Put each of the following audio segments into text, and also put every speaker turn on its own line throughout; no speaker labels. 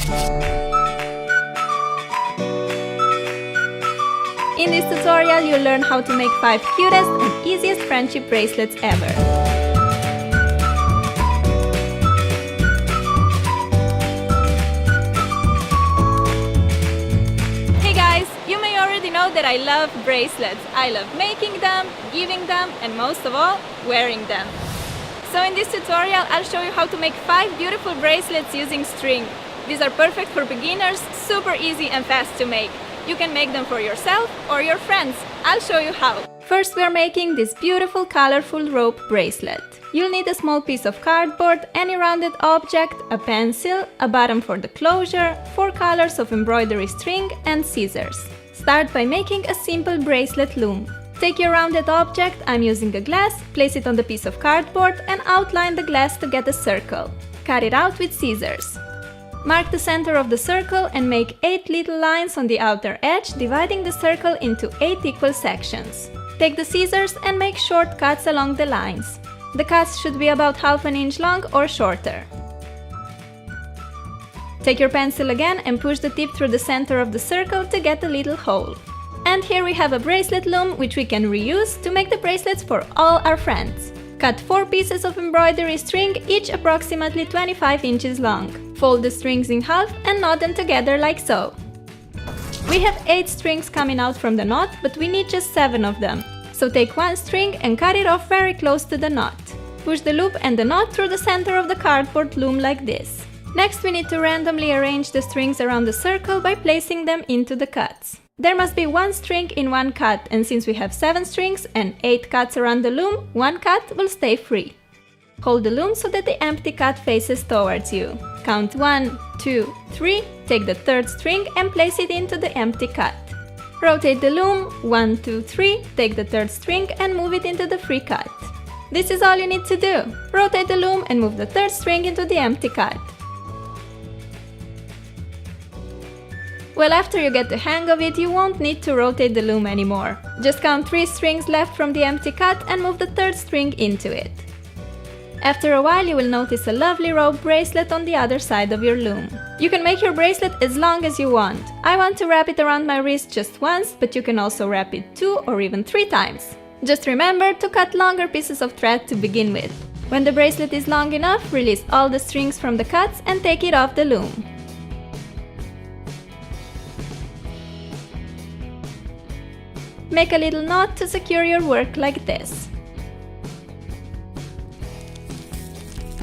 In this tutorial, you'll learn how to make 5 cutest and easiest friendship bracelets ever. Hey guys, you may already know that I love bracelets. I love making them, giving them, and most of all, wearing them. So in this tutorial, I'll show you how to make 5 beautiful bracelets using string. These are perfect for beginners, super easy and fast to make. You can make them for yourself or your friends. I'll show you how. First, we're making this beautiful colorful rope bracelet. You'll need a small piece of cardboard, any rounded object, a pencil, a bottom for the closure, 4 colors of embroidery string, and scissors. Start by making a simple bracelet loom. Take your rounded object, I'm using a glass, place it on the piece of cardboard and outline the glass to get a circle. Cut it out with scissors. Mark the center of the circle and make 8 little lines on the outer edge, dividing the circle into 8 equal sections. Take the scissors and make short cuts along the lines. The cuts should be about ½ an inch long or shorter. Take your pencil again and push the tip through the center of the circle to get a little hole. And here we have a bracelet loom which we can reuse to make the bracelets for all our friends. Cut 4 pieces of embroidery string, each approximately 25 inches long. Fold the strings in half and knot them together like so. We have 8 strings coming out from the knot, but we need just 7 of them. So take 1 string and cut it off very close to the knot. Push the loop and the knot through the center of the cardboard loom like this. Next, we need to randomly arrange the strings around the circle by placing them into the cuts. There must be 1 string in 1 cut, and since we have 7 strings and 8 cuts around the loom, 1 cut will stay free. Hold the loom so that the empty cut faces towards you. Count 1, 2, 3, take the 3rd string and place it into the empty cut. Rotate the loom, 1, 2, 3, take the 3rd string and move it into the free cut. This is all you need to do. Rotate the loom and move the 3rd string into the empty cut. Well, after you get the hang of it, you won't need to rotate the loom anymore. Just count 3 strings left from the empty cut and move the 3rd string into it. After a while, you will notice a lovely rope bracelet on the other side of your loom. You can make your bracelet as long as you want. I want to wrap it around my wrist just once, but you can also wrap it 2 or even 3 times. Just remember to cut longer pieces of thread to begin with. When the bracelet is long enough, release all the strings from the cuts and take it off the loom. Make a little knot to secure your work like this.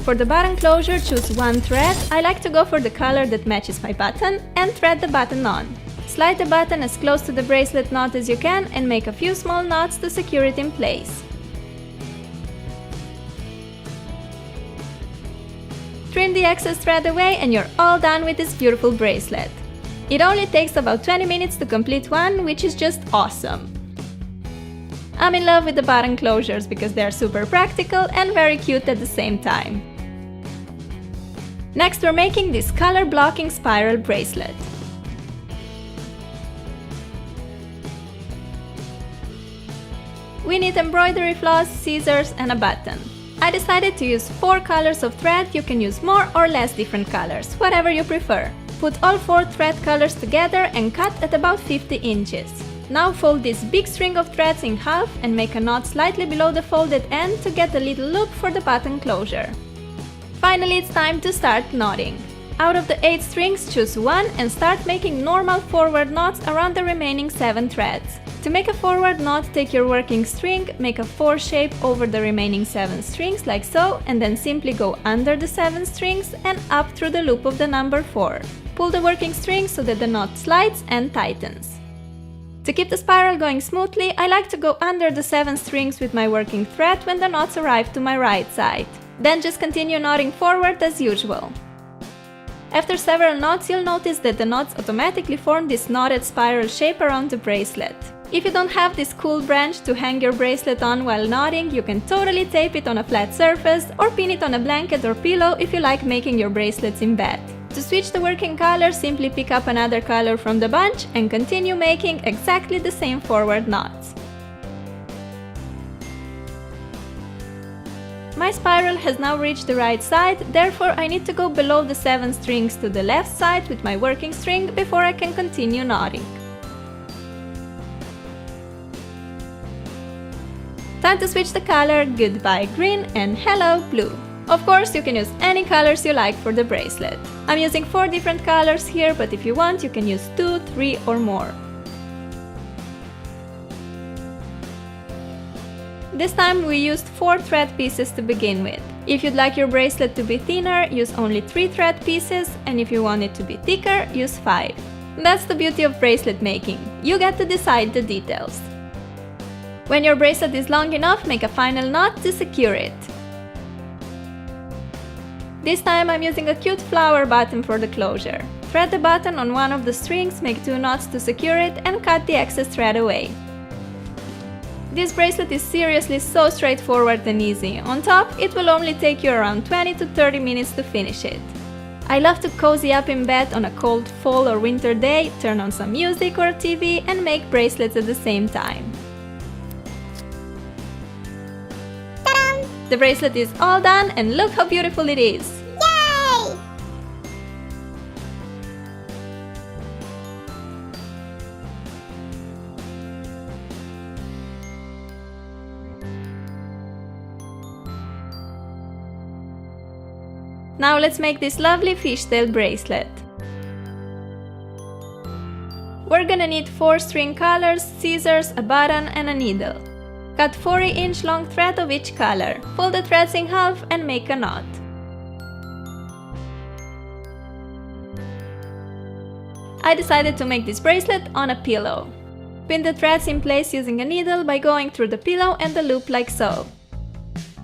For the button closure, choose 1 thread. I like to go for the color that matches my button and thread the button on. Slide the button as close to the bracelet knot as you can and make a few small knots to secure it in place. Trim the excess thread away and you're all done with this beautiful bracelet. It only takes about 20 minutes to complete one, which is just awesome. I'm in love with the button closures because they're super practical and very cute at the same time. Next, we're making this color blocking spiral bracelet. We need embroidery floss, scissors, and a button. I decided to use 4 colors of thread. You can use more or less different colors, whatever you prefer. Put all 4 thread colors together and cut at about 50 inches. Now fold this big string of threads in half and make a knot slightly below the folded end to get a little loop for the button closure. Finally, it's time to start knotting. Out of the 8 strings, choose 1 and start making normal forward knots around the remaining 7 threads. To make a forward knot, take your working string, make a 4 shape over the remaining 7 strings like so, and then simply go under the 7 strings and up through the loop of the number 4. Pull the working string so that the knot slides and tightens. To keep the spiral going smoothly, I like to go under the 7 strings with my working thread when the knots arrive to my right side. Then just continue knotting forward as usual. After several knots, you'll notice that the knots automatically form this knotted spiral shape around the bracelet. If you don't have this cool branch to hang your bracelet on while knotting, you can totally tape it on a flat surface or pin it on a blanket or pillow if you like making your bracelets in bed. To switch the working color, simply pick up another color from the bunch and continue making exactly the same forward knots. My spiral has now reached the right side, therefore I need to go below the 7 strings to the left side with my working string before I can continue knotting. Time to switch the color, goodbye green and hello blue. Of course, you can use any colors you like for the bracelet. I'm using 4 different colors here, but if you want, you can use 2, 3 or more. This time we used 4 thread pieces to begin with. If you'd like your bracelet to be thinner, use only 3 thread pieces, and if you want it to be thicker, use 5. That's the beauty of bracelet making. You get to decide the details. When your bracelet is long enough, make a final knot to secure it. This time I'm using a cute flower button for the closure. Thread the button on one of the strings, make 2 knots to secure it, and cut the excess thread away. This bracelet is seriously so straightforward and easy. On top, it will only take you around 20 to 30 minutes to finish it. I love to cozy up in bed on a cold fall or winter day, turn on some music or TV and make bracelets at the same time. Ta-da! The bracelet is all done and look how beautiful it is!
Yay!
Now let's make this lovely fishtail bracelet. We're gonna need 4 string colors, scissors, a button and a needle. Cut 40-inch long thread of each color. Fold the threads in half and make a knot. I decided to make this bracelet on a pillow. Pin the threads in place using a needle by going through the pillow and the loop like so.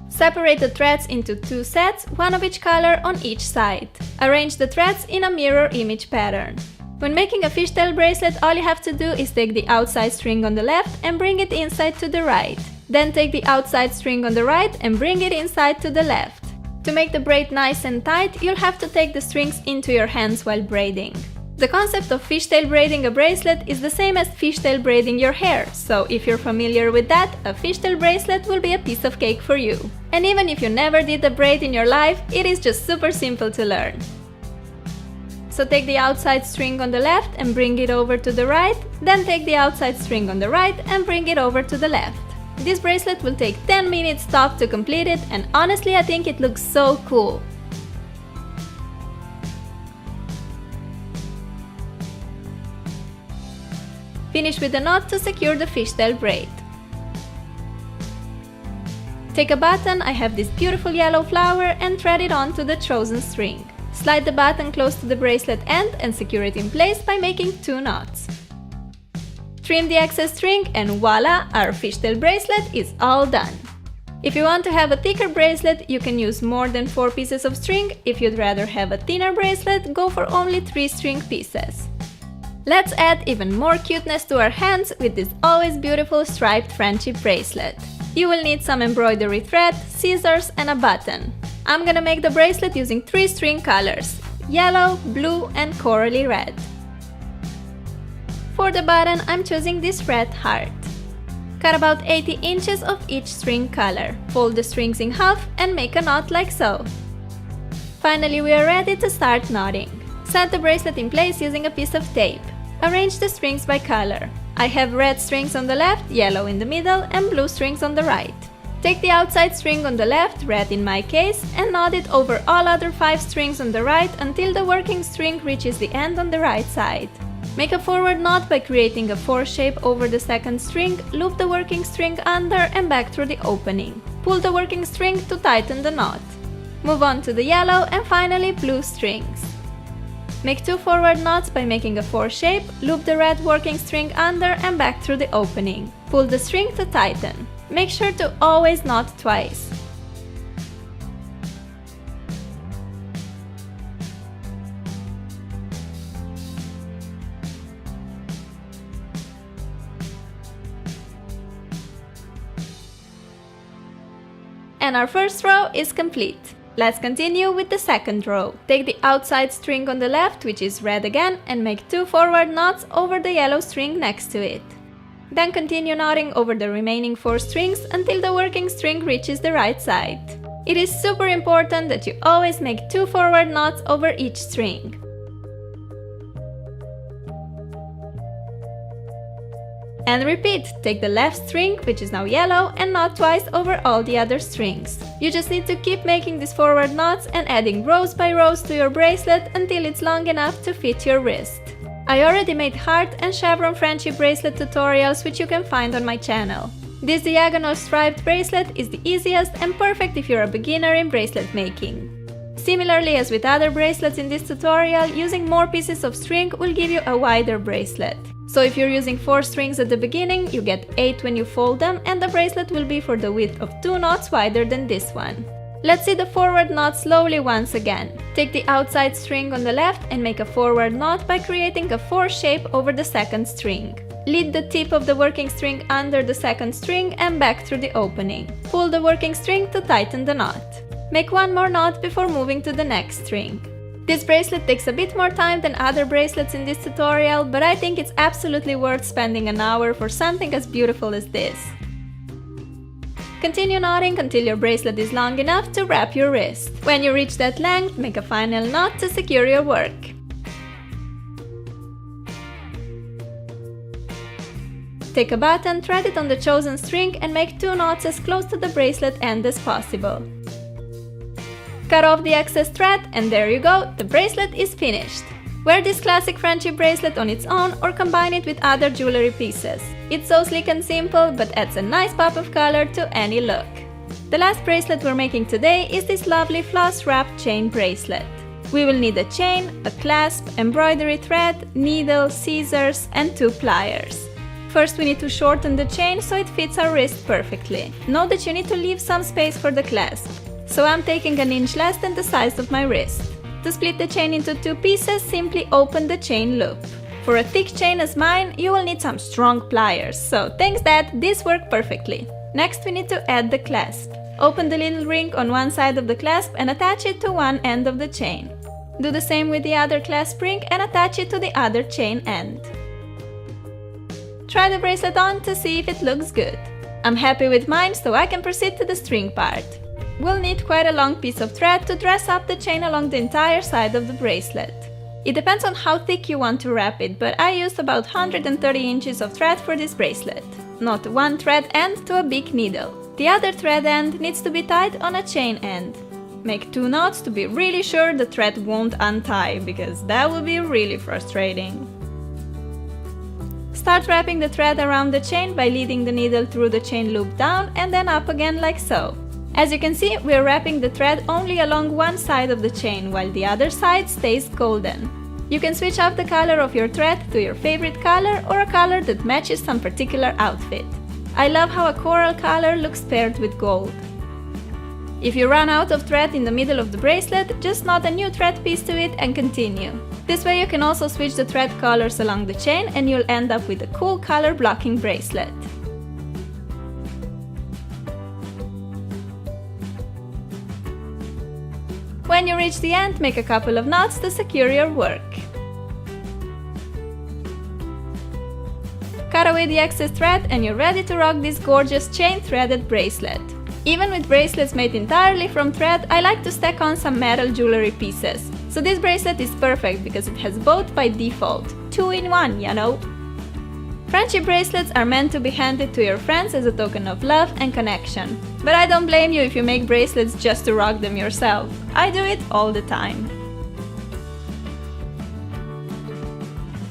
Separate the threads into 2 sets, one of each color on each side. Arrange the threads in a mirror image pattern. When making a fishtail bracelet, all you have to do is take the outside string on the left and bring it inside to the right. Then take the outside string on the right and bring it inside to the left. To make the braid nice and tight, you'll have to take the strings into your hands while braiding. The concept of fishtail braiding a bracelet is the same as fishtail braiding your hair, so if you're familiar with that, a fishtail bracelet will be a piece of cake for you. And even if you never did a braid in your life, it is just super simple to learn. So take the outside string on the left and bring it over to the right, then take the outside string on the right and bring it over to the left. This bracelet will take 10 minutes top to complete it, and honestly I think it looks so cool. Finish with a knot to secure the fishtail braid. Take a button, I have this beautiful yellow flower, and thread it onto the chosen string. Slide the button close to the bracelet end and secure it in place by making 2 knots. Trim the excess string and voila, our fishtail bracelet is all done. If you want to have a thicker bracelet, you can use more than 4 pieces of string. If you'd rather have a thinner bracelet, go for only 3 string pieces. Let's add even more cuteness to our hands with this always beautiful striped friendship bracelet. You will need some embroidery thread, scissors and a button. I'm gonna make the bracelet using 3 string colors: yellow, blue and corally red. For the button, I'm choosing this red heart. Cut about 80 inches of each string color. Fold the strings in half and make a knot like so. Finally, we are ready to start knotting. Set the bracelet in place using a piece of tape. Arrange the strings by color. I have red strings on the left, yellow in the middle and blue strings on the right. Take the outside string on the left, red in my case, and knot it over all other 5 strings on the right until the working string reaches the end on the right side. Make a forward knot by creating a 4 shape over the second string, loop the working string under and back through the opening. Pull the working string to tighten the knot. Move on to the yellow and finally blue strings. Make 2 forward knots by making a 4 shape, loop the red working string under and back through the opening. Pull the string to tighten. Make sure to always knot twice. And our first row is complete. Let's continue with the second row. Take the outside string on the left, which is red again, and make 2 forward knots over the yellow string next to it. Then continue knotting over the remaining 4 strings until the working string reaches the right side. It is super important that you always make 2 forward knots over each string. And repeat, take the left string, which is now yellow, and knot twice over all the other strings. You just need to keep making these forward knots and adding rows by rows to your bracelet until it's long enough to fit your wrist. I already made heart and chevron friendship bracelet tutorials, which you can find on my channel. This diagonal striped bracelet is the easiest and perfect if you're a beginner in bracelet making. Similarly as with other bracelets in this tutorial, using more pieces of string will give you a wider bracelet. So if you're using 4 strings at the beginning, you get 8 when you fold them, and the bracelet will be for the width of 2 knots wider than this one. Let's see the forward knot slowly once again. Take the outside string on the left and make a forward knot by creating a 4 shape over the second string. Lead the tip of the working string under the second string and back through the opening. Pull the working string to tighten the knot. Make 1 more knot before moving to the next string. This bracelet takes a bit more time than other bracelets in this tutorial, but I think it's absolutely worth spending an hour for something as beautiful as this. Continue knotting until your bracelet is long enough to wrap your wrist. When you reach that length, make a final knot to secure your work. Take a button, thread it on the chosen string and make 2 knots as close to the bracelet end as possible. Cut off the excess thread and there you go, the bracelet is finished. Wear this classic friendship bracelet on its own or combine it with other jewelry pieces. It's so sleek and simple, but adds a nice pop of color to any look. The last bracelet we're making today is this lovely floss wrapped chain bracelet. We will need a chain, a clasp, embroidery thread, needle, scissors and 2 pliers. First we need to shorten the chain so it fits our wrist perfectly. Note that you need to leave some space for the clasp. So I'm taking an inch less than the size of my wrist. To split the chain into 2 pieces, simply open the chain loop. For a thick chain as mine, you will need some strong pliers, so thanks that this worked perfectly. Next we need to add the clasp. Open the little ring on one side of the clasp and attach it to one end of the chain. Do the same with the other clasp ring and attach it to the other chain end. Try the bracelet on to see if it looks good. I'm happy with mine, so I can proceed to the string part. We'll need quite a long piece of thread to dress up the chain along the entire side of the bracelet. It depends on how thick you want to wrap it, but I used about 130 inches of thread for this bracelet. Not one thread end to a big needle. The other thread end needs to be tied on a chain end. Make 2 knots to be really sure the thread won't untie, because that would be really frustrating. Start wrapping the thread around the chain by leading the needle through the chain loop down and then up again like so. As you can see, we are wrapping the thread only along one side of the chain, while the other side stays golden. You can switch up the color of your thread to your favorite color or a color that matches some particular outfit. I love how a coral color looks paired with gold. If you run out of thread in the middle of the bracelet, just knot a new thread piece to it and continue. This way you can also switch the thread colors along the chain and you'll end up with a cool color blocking bracelet. When you reach the end, make a couple of knots to secure your work. Cut away the excess thread and you're ready to rock this gorgeous chain threaded bracelet. Even with bracelets made entirely from thread, I like to stack on some metal jewelry pieces. So this bracelet is perfect because it has both by default. 2 in 1, you know? Friendship bracelets are meant to be handed to your friends as a token of love and connection. But I don't blame you if you make bracelets just to rock them yourself. I do it all the time.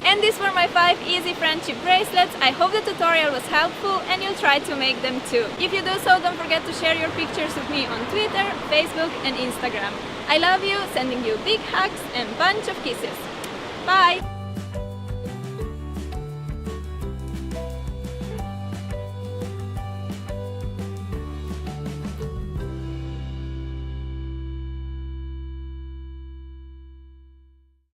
And these were my 5 easy friendship bracelets. I hope the tutorial was helpful and you'll try to make them too. If you do so, don't forget to share your pictures with me on Twitter, Facebook and Instagram. I love you, sending you big hugs and bunch of kisses. Bye!